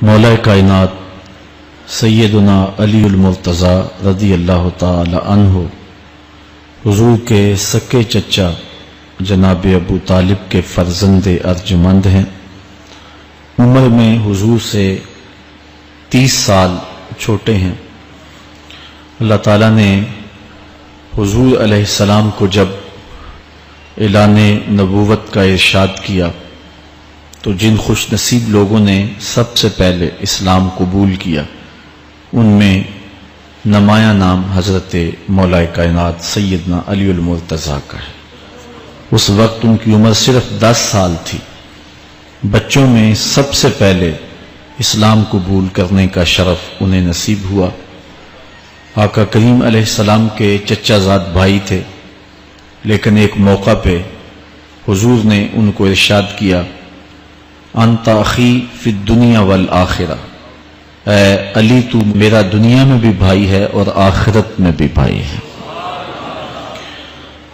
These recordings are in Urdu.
مولا کائنات سیدنا علی المرتضی رضی اللہ تعالی عنہ حضور کے سکے چچا جناب ابو طالب کے فرزند ارجمند ہیں۔ عمر میں حضور سے 30 سال چھوٹے ہیں۔ اللہ تعالیٰ نے حضور علیہ السلام کو جب اعلان نبوت کا ارشاد کیا تو جن خوش نصیب لوگوں نے سب سے پہلے اسلام قبول کیا ان میں نمایاں نام حضرت مولا کائنات سیدنا علی المرتضی کا ہے۔ اس وقت ان کی عمر صرف 10 سال تھی۔ بچوں میں سب سے پہلے اسلام قبول کرنے کا شرف انہیں نصیب ہوا۔ آقا کریم علیہ السلام کے چچا زاد بھائی تھے، لیکن ایک موقع پہ حضور نے ان کو ارشاد کیا، انت اخی فی الدنیا والآخرہ، اے علی تو میرا دنیا میں بھی بھائی ہے اور آخرت میں بھی بھائی ہے۔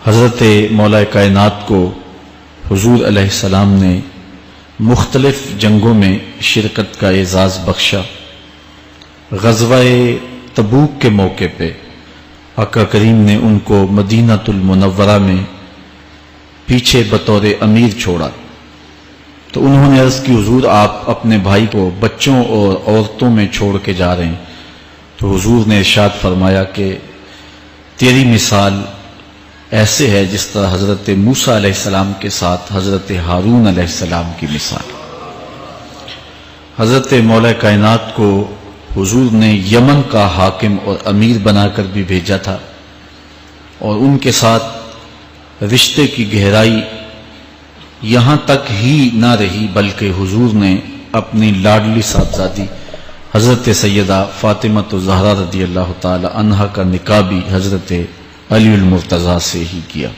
حضرت مولا کائنات کو حضور علیہ السلام نے مختلف جنگوں میں شرکت کا اعزاز بخشا۔ غزوہ تبوک کے موقع پہ آقا کریم نے ان کو مدینہ المنورہ میں پیچھے بطور امیر چھوڑا تو انہوں نے عرض کی، حضور آپ اپنے بھائی کو بچوں اور عورتوں میں چھوڑ کے جا رہے ہیں۔ تو حضور نے ارشاد فرمایا کہ تیری مثال ایسے ہے جس طرح حضرت موسیٰ علیہ السلام کے ساتھ حضرت ہارون علیہ السلام کی مثال۔ حضرت مولا کائنات کو حضور نے یمن کا حاکم اور امیر بنا کر بھی بھیجا تھا، اور ان کے ساتھ رشتے کی گہرائی یہاں تک ہی نہ رہی بلکہ حضور نے اپنی لاڈلی صاحبزادی حضرت سیدہ فاطمہ الزہرا رضی اللہ تعالی عنہا کا نکاح بھی حضرت علی المرتضی سے ہی کیا۔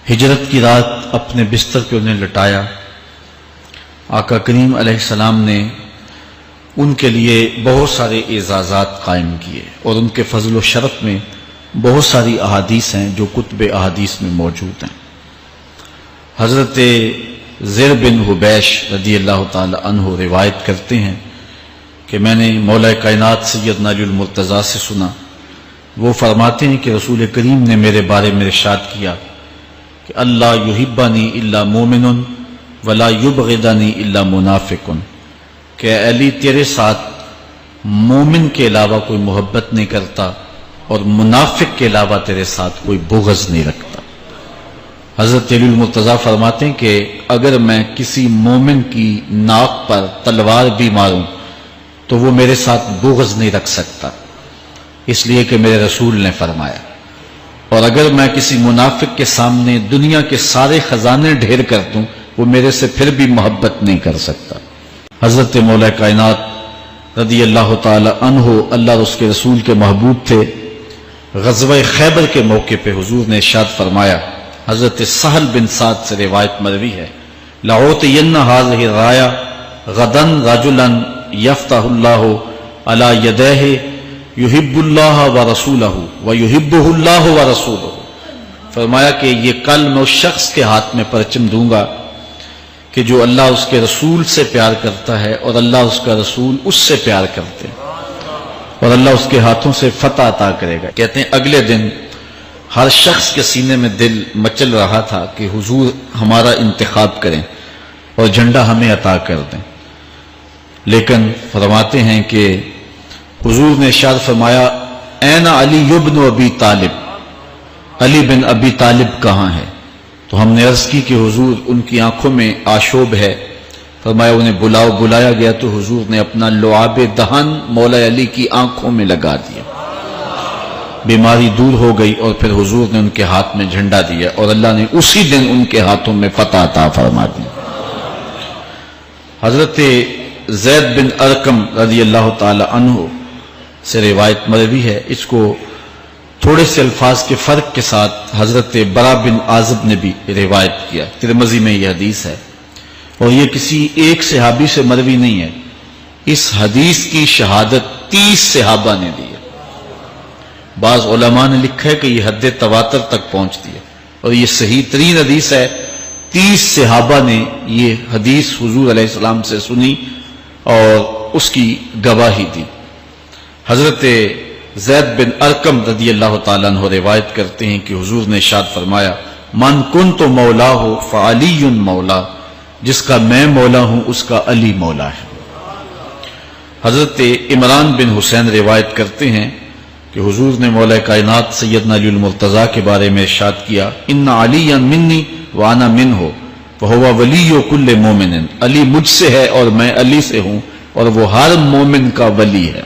ہجرت کی رات اپنے بستر پہ انہیں لٹایا۔ آقا کریم علیہ السلام نے ان کے لیے بہت سارے اعزازات قائم کیے، اور ان کے فضل و شرف میں بہت ساری احادیث ہیں جو کتب احادیث میں موجود ہیں۔ حضرت زیر بن حبیش رضی اللہ تعالی عنہ روایت کرتے ہیں کہ میں نے مولا کائنات سیدنا علی المرتضی سے سنا، وہ فرماتے ہیں کہ رسول کریم نے میرے بارے میں ارشاد کیا کہ اللہ یحبنی الا مومن ولا یبغضنی الا منافق، کہ علی تیرے ساتھ مومن کے علاوہ کوئی محبت نہیں کرتا اور منافق کے علاوہ تیرے ساتھ کوئی بغض نہیں رکھتا۔ حضرت علی المرتضی فرماتے ہیں کہ اگر میں کسی مومن کی ناک پر تلوار بھی ماروں تو وہ میرے ساتھ بغض نہیں رکھ سکتا، اس لیے کہ میرے رسول نے فرمایا، اور اگر میں کسی منافق کے سامنے دنیا کے سارے خزانے ڈھیر کر دوں وہ میرے سے پھر بھی محبت نہیں کر سکتا۔ حضرت مولا کائنات رضی اللہ تعالی عنہ اللہ اور اس کے رسول کے محبوب تھے۔ غزوہ خیبر کے موقع پہ حضور نے ارشاد فرمایا، حضرت سہل بن سعد سے روایت مروی ہے، لَأُعْطِيَنَّ هَذِهِ الرَّايَةَ غَدًا رَجُلًا يَفْتَحُ اللَّهُ عَلَى يَدَيْهِ يُحِبُّ اللَّهَ وَرَسُولَهُ وَيُحِبُّهُ اللَّهُ وَرَسُولُهُ۔ فرمایا کہ یہ کل میں اس شخص کے ہاتھ میں پرچم دوں گا کہ جو اللہ اس کے رسول سے پیار کرتا ہے اور اللہ اس کا رسول اس سے پیار کرتے ہیں، اور اللہ اس کے ہاتھوں سے فتح عطا کرے گا۔ کہتے ہیں اگلے دن ہر شخص کے سینے میں دل مچل رہا تھا کہ حضور ہمارا انتخاب کریں اور جھنڈا ہمیں عطا کر دیں، لیکن فرماتے ہیں کہ حضور نے ارشاد فرمایا، این علی بن ابی طالب، علی بن ابی طالب کہاں ہے؟ تو ہم نے عرض کی کہ حضور ان کی آنکھوں میں آشوب ہے۔ فرمایا انہیں بلاؤ۔ بلایا گیا تو حضور نے اپنا لعاب دہن مولا علی کی آنکھوں میں لگا دیا، بیماری دور ہو گئی، اور پھر حضور نے ان کے ہاتھ میں جھنڈا دیا اور اللہ نے اسی دن ان کے ہاتھوں میں فتح عطا فرما دی۔ حضرت زید بن ارقم رضی اللہ تعالی عنہ سے روایت مروی ہے، اس کو تھوڑے سے الفاظ کے فرق کے ساتھ حضرت برا بن عازب نے بھی روایت کیا، ترمذی میں یہ حدیث ہے، اور یہ کسی ایک صحابی سے مروی نہیں ہے۔ اس حدیث کی شہادت 30 صحابہ نے دی ہے۔ بعض علماء نے لکھا ہے کہ یہ حد تواتر تک پہنچتی ہے، اور یہ صحیح ترین حدیث ہے۔ 30 صحابہ نے یہ حدیث حضور علیہ السلام سے سنی اور اس کی گواہی دی۔ حضرت زید بن ارقم رضی اللہ تعالیٰ عنہ روایت کرتے ہیں کہ حضور نے ارشاد فرمایا من کنت مولا ہو فعلی مولا، جس کا میں مولا ہوں اس کا علی مولا ہے۔ حضرت عمران بن حسین روایت کرتے ہیں کہ حضور نے مولا کائنات سیدنا علی المرتضیٰ کے بارے میں ارشاد کیا ان علی منی وانا منہ وہو ولی کل مومن، علی مجھ سے ہے اور میں علی سے ہوں اور وہ ہر مومن کا ولی ہے۔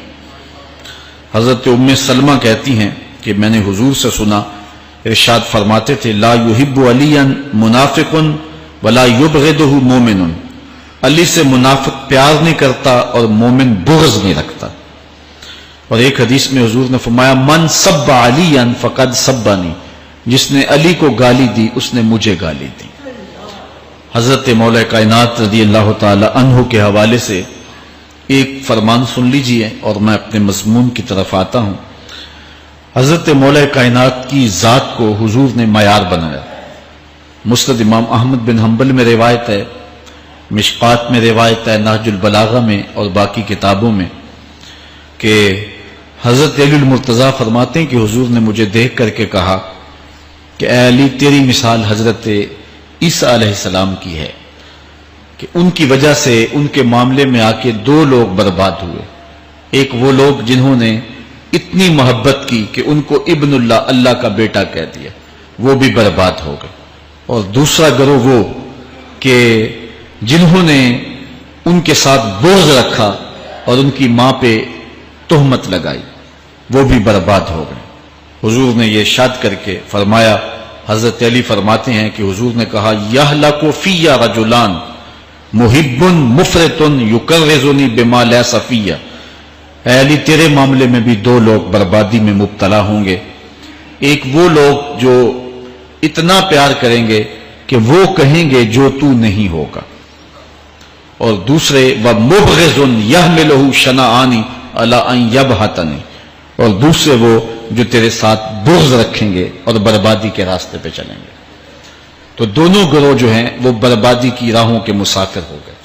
حضرت ام سلمہ کہتی ہیں کہ میں نے حضور سے سنا ارشاد فرماتے تھے لا یحب علی منافق ولا یبغضہ مومن، علی سے منافق پیار نہیں کرتا اور مومن بغض نہیں رکھتا۔ اور ایک حدیث میں حضور نے فرمایا من سب علی فقد سبنی، جس نے علی کو گالی دی اس نے مجھے گالی دی۔ حضرت مولا کائنات رضی اللہ تعالی عنہ کے حوالے سے ایک فرمان سن لیجئے اور میں اپنے مضمون کی طرف آتا ہوں۔ حضرت مولا کائنات کی ذات کو حضور نے معیار بنایا۔ مسند امام احمد بن حنبل میں روایت ہے، مشکات میں روایت ہے، نہج البلاغہ میں اور باقی کتابوں میں کہ حضرت علی المرتضیٰ فرماتے ہیں کہ حضور نے مجھے دیکھ کر کے کہا کہ اے علی تیری مثال حضرت عیسیٰ علیہ السلام کی ہے کہ ان کی وجہ سے ان کے معاملے میں آ کے 2 لوگ برباد ہوئے۔ ایک وہ لوگ جنہوں نے اتنی محبت کی کہ ان کو ابن اللہ، اللہ کا بیٹا کہہ دیا، وہ بھی برباد ہو گئے۔ اور دوسرا گروہ وہ کہ جنہوں نے ان کے ساتھ بغض رکھا اور ان کی ماں پہ تہمت لگائی، وہ بھی برباد ہو گئے۔ حضور نے یہ ارشاد کر کے فرمایا، حضرت علی فرماتے ہیں کہ حضور نے کہا یہلک فی رجلان محب مفرط یکرزنی بما لیس فی، اے علی تیرے معاملے میں بھی 2 لوگ بربادی میں مبتلا ہوں گے۔ ایک وہ لوگ جو اتنا پیار کریں گے کہ وہ کہیں گے جو تو نہیں ہوگا، اور دوسرے ومبغض یحملہ شنآن علی ان یبہتنی، اور دوسرے وہ جو تیرے ساتھ بغض رکھیں گے اور بربادی کے راستے پہ چلیں گے۔ تو دونوں گروہ جو ہیں وہ بربادی کی راہوں کے مسافر ہو گئے۔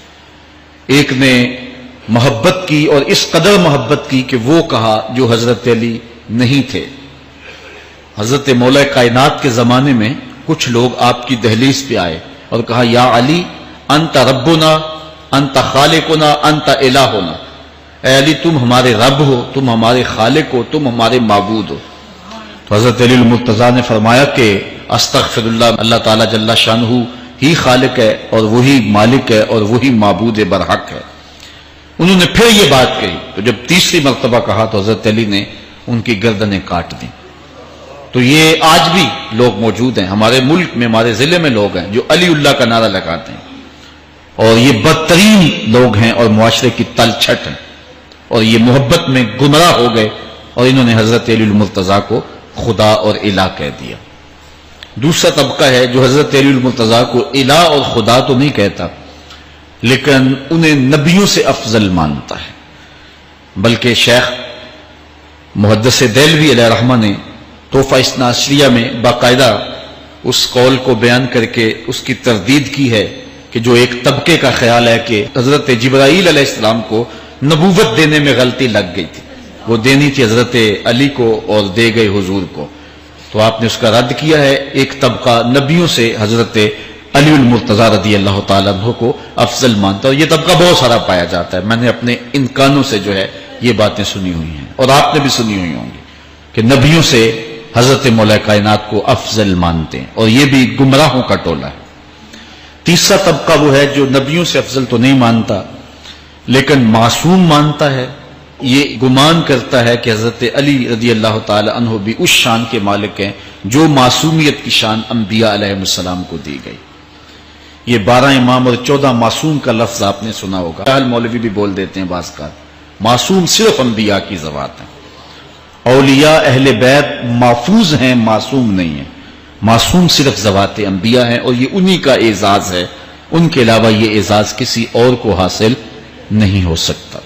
ایک نے محبت کی اور اس قدر محبت کی کہ وہ کہا جو حضرت علی نہیں تھے۔ حضرت مولا کائنات کے زمانے میں کچھ لوگ آپ کی دہلیز پہ آئے اور کہا یا علی انت ربنا انت خالقنا انت الہنا، اے علی تم ہمارے رب ہو، تم ہمارے خالق ہو، تم ہمارے معبود ہو۔ تو حضرت علی المرتضیٰ نے فرمایا کہ استغفر اللہ، اللہ تعالیٰ جل شانہ ہی خالق ہے اور وہی مالک ہے اور وہی معبود برحق ہے۔ انہوں نے پھر یہ بات کہی تو جب تیسری مرتبہ کہا تو حضرت علی نے ان کی گردنیں کاٹ دیں۔ تو یہ آج بھی لوگ موجود ہیں ہمارے ملک میں، ہمارے ضلع میں لوگ ہیں جو علی اللہ کا نعرہ لگاتے ہیں، اور یہ بدترین لوگ ہیں اور معاشرے کی تل چھٹ ہیں، اور یہ محبت میں گمراہ ہو گئے اور انہوں نے حضرت علی المرتضیٰ کو خدا اور الہ کہہ دیا۔ دوسرا طبقہ ہے جو حضرت علی المرتضیٰ کو الہ اور خدا تو نہیں کہتا، لیکن انہیں نبیوں سے افضل مانتا ہے۔ بلکہ شیخ محدث دہلوی علیہ رحمہ نے تحفہ اثنا عشریہ میں باقاعدہ اس قول کو بیان کر کے اس کی تردید کی ہے کہ جو ایک طبقے کا خیال ہے کہ حضرت جبرائیل علیہ السلام کو نبوت دینے میں غلطی لگ گئی تھی، وہ دینی تھی حضرت علی کو اور دے گئے حضور کو، تو آپ نے اس کا رد کیا ہے۔ ایک طبقہ نبیوں سے حضرت علی المرتضیٰ رضی اللہ تعالیٰ عنہ کو افضل مانتا ہے، اور یہ طبقہ بہت سارا پایا جاتا ہے۔ میں نے اپنے ان کانوں سے جو ہے یہ باتیں سنی ہوئی ہیں اور آپ نے بھی سنی ہوئی ہوں گی کہ نبیوں سے حضرت مولا کائنات کو افضل مانتے ہیں، اور یہ بھی گمراہوں کا ٹولہ ہے۔ تیسرا طبقہ وہ ہے جو نبیوں سے افضل تو نہیں مانتا لیکن معصوم مانتا ہے، یہ گمان کرتا ہے کہ حضرت علی رضی اللہ تعالی عنہ بھی اس شان کے مالک ہیں جو معصومیت کی شان انبیاء علیہ السلام کو دی گئی۔ یہ 12 امام اور 14 معصوم کا لفظ آپ نے سنا ہوگا، اہل مولوی بھی بول دیتے ہیں بعض کا، معصوم صرف انبیاء کی ذوات ہیں، اولیاء اہل بیت محفوظ ہیں، معصوم نہیں ہیں، معصوم صرف ذوات انبیاء ہیں، اور یہ انہی کا اعزاز ہے، ان کے علاوہ یہ اعزاز کسی اور کو حاصل نہیں ہو سکتا۔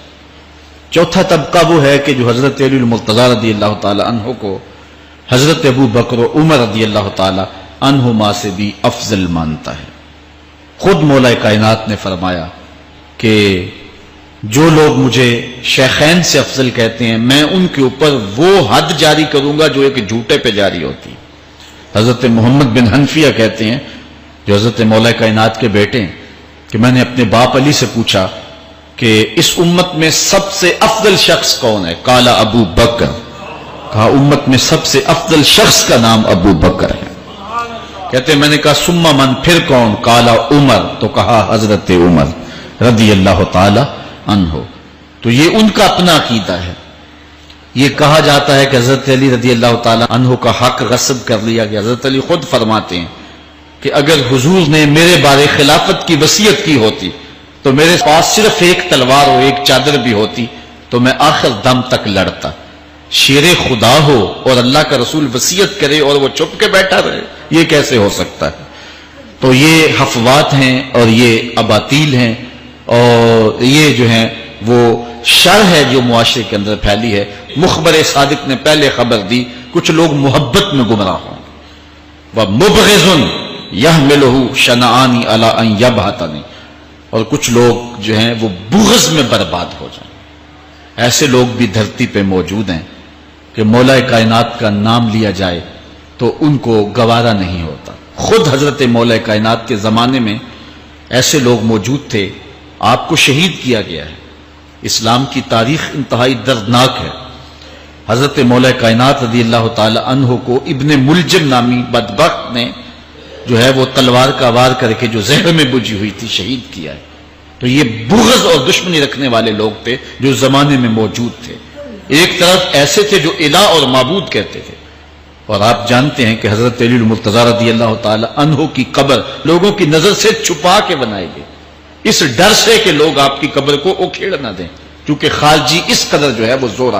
چوتھا طبقہ وہ ہے کہ جو حضرت علی المرتضیٰ رضی اللہ تعالی عنہ کو حضرت ابو بکر و عمر رضی اللہ تعالی عنہما سے بھی افضل مانتا ہے۔ خود مولا کائنات نے فرمایا کہ جو لوگ مجھے شیخین سے افضل کہتے ہیں میں ان کے اوپر وہ حد جاری کروں گا جو ایک جھوٹے پہ جاری ہوتی. حضرت محمد بن حنفیہ کہتے ہیں جو حضرت مولا کائنات کے بیٹے ہیں کہ میں نے اپنے باپ علی سے پوچھا کہ اس امت میں سب سے افضل شخص کون ہے؟ قالا ابو بکر. کہا امت میں سب سے افضل شخص کا نام ابو بکر ہے. کہتے ہیں میں نے کہا ثم من، پھر کون؟ قالا عمر. تو کہا حضرت عمر رضی اللہ تعالی عنہ. تو یہ ان کا اپنا عقیدہ ہے. یہ کہا جاتا ہے کہ حضرت علی رضی اللہ تعالی عنہ کا حق غصب کر لیا گیا. حضرت علی خود فرماتے ہیں کہ اگر حضور نے میرے بارے خلافت کی وصیت کی ہوتی تو میرے پاس صرف ایک تلوار اور ایک چادر بھی ہوتی تو میں آخر دم تک لڑتا. شیر خدا ہو اور اللہ کا رسول وصیت کرے اور وہ چھپ کے بیٹھا رہے، یہ کیسے ہو سکتا ہے؟ تو یہ حفوات ہیں اور یہ اباطیل ہیں اور یہ جو ہیں وہ شر ہے جو معاشرے کے اندر پھیلی ہے. مخبر صادق نے پہلے خبر دی کچھ لوگ محبت میں گمراہ ہوں. وَمُبْغِضٌ يَحْمِلُهُ شَنَآنِ عَلَىٰ أَن يَبْهَتَنِ، اور کچھ لوگ جو ہیں وہ بغض میں برباد ہو جائیں. ایسے لوگ بھی دھرتی پہ موجود ہیں کہ مولا کائنات کا نام لیا جائے تو ان کو گوارا نہیں ہوتا. خود حضرت مولا کائنات کے زمانے میں ایسے لوگ موجود تھے. آپ کو شہید کیا گیا ہے. اسلام کی تاریخ انتہائی دردناک ہے. حضرت مولا کائنات رضی اللہ تعالی عنہ کو ابن ملجم نامی بدبخت نے جو ہے وہ تلوار کا وار کر کے جو زہر میں بجھی ہوئی تھی شہید کیا ہے. تو یہ بغض اور دشمنی رکھنے والے لوگ تھے جو زمانے میں موجود تھے. ایک طرف ایسے تھے جو الہ اور معبود کہتے تھے، اور آپ جانتے ہیں کہ حضرت علی المرتضیٰ رضی اللہ تعالی عنہ کی قبر لوگوں کی نظر سے چھپا کے بنائی گئی اس ڈر سے کہ لوگ آپ کی قبر کو اکھیڑ نہ دیں، کیونکہ خارجی اس قدر جو ہے وہ زور